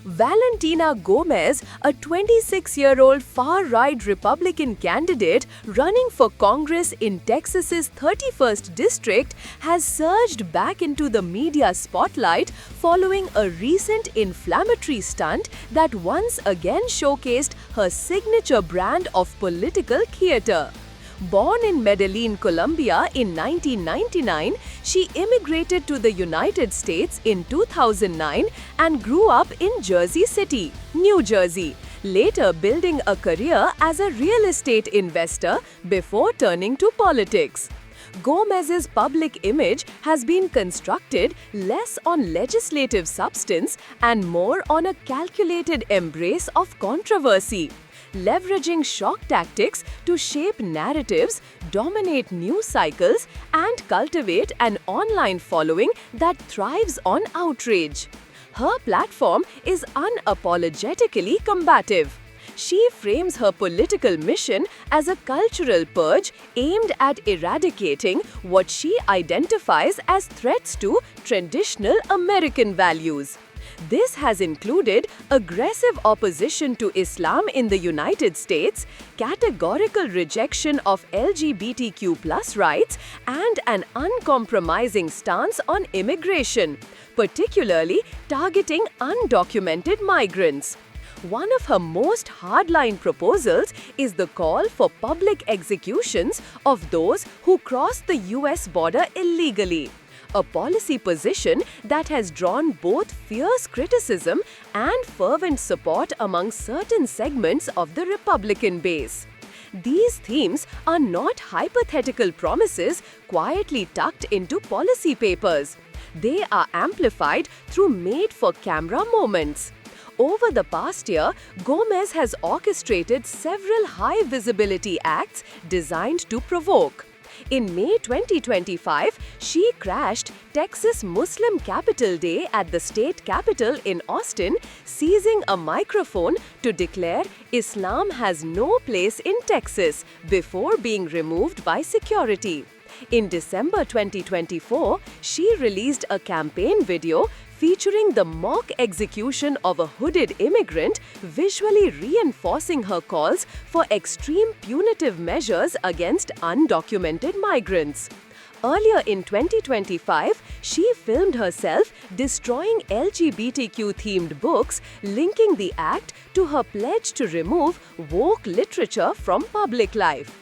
Valentina Gomez, a 26-year-old far-right Republican candidate running for Congress in Texas's 31st district, has surged back into the media spotlight following a recent inflammatory stunt that once again showcased her signature brand of political theater. Born in Medellin, Colombia in 1999, she immigrated to the United States in 2009 and grew up in Jersey City, New Jersey, later building a career as a real estate investor before turning to politics. Gomez's public image has been constructed less on legislative substance and more on a calculated embrace of controversy, leveraging shock tactics to shape narratives, dominate news cycles, and cultivate an online following that thrives on outrage. Her platform is unapologetically combative. She frames her political mission as a cultural purge aimed at eradicating what she identifies as threats to traditional American values. This has included aggressive opposition to Islam in the United States, categorical rejection of LGBTQ+ rights, and an uncompromising stance on immigration, particularly targeting undocumented migrants. One of her most hardline proposals is the call for public executions of those who cross the US border illegally, a policy position that has drawn both fierce criticism and fervent support among certain segments of the Republican base. These themes are not hypothetical promises quietly tucked into policy papers. They are amplified through made-for-camera moments. Over the past year, Gomez has orchestrated several high-visibility acts designed to provoke. In May 2025, she crashed Texas Muslim Capital Day at the state capitol in Austin, seizing a microphone to declare Islam has no place in Texas before being removed by security. In December 2024, she released a campaign video featuring the mock execution of a hooded immigrant, visually reinforcing her calls for extreme punitive measures against undocumented migrants. Earlier in 2025, she filmed herself destroying LGBTQ-themed books, linking the act to her pledge to remove woke literature from public life.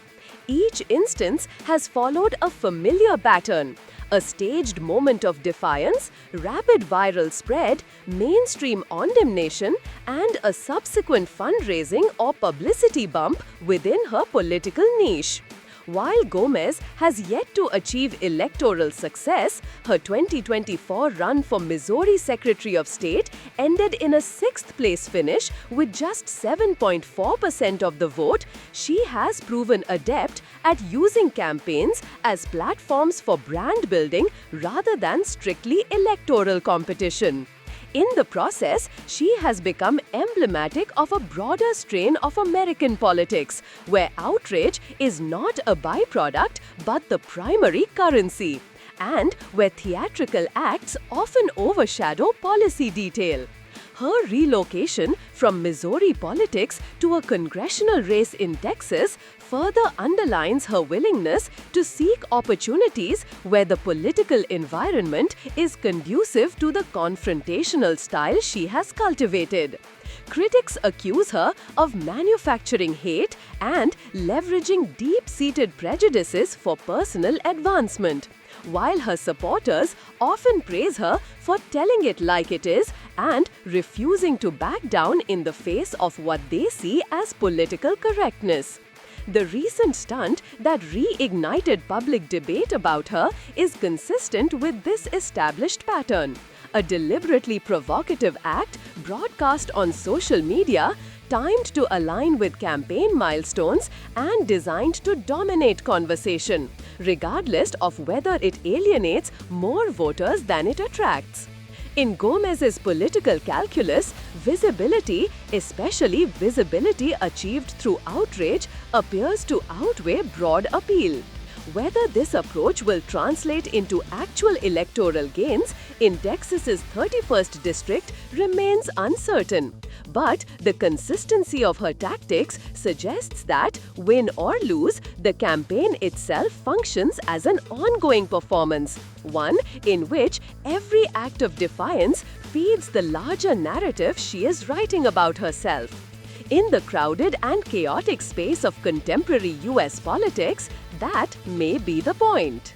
Each instance has followed a familiar pattern: a staged moment of defiance, rapid viral spread, mainstream condemnation, and a subsequent fundraising or publicity bump within her political niche. While Gomez has yet to achieve electoral success, her 2024 run for Missouri Secretary of State ended in a sixth-place finish with just 7.4% of the vote. She has proven adept at using campaigns as platforms for brand building rather than strictly electoral competition. In the process, she has become emblematic of a broader strain of American politics, where outrage is not a byproduct but the primary currency, and where theatrical acts often overshadow policy detail. Her relocation from Missouri politics to a congressional race in Texas further underlines her willingness to seek opportunities where the political environment is conducive to the confrontational style she has cultivated. Critics accuse her of manufacturing hate and leveraging deep-seated prejudices for personal advancement, while her supporters often praise her for telling it like it is and refusing to back down in the face of what they see as political correctness. The recent stunt that reignited public debate about her is consistent with this established pattern: a deliberately provocative act broadcast on social media, timed to align with campaign milestones and designed to dominate conversation, regardless of whether it alienates more voters than it attracts. In Gomez's political calculus, visibility, especially visibility achieved through outrage, appears to outweigh broad appeal. Whether this approach will translate into actual electoral gains in Texas's 31st district remains uncertain. But the consistency of her tactics suggests that, win or lose, the campaign itself functions as an ongoing performance, one in which every act of defiance feeds the larger narrative she is writing about herself. In the crowded and chaotic space of contemporary US politics, that may be the point.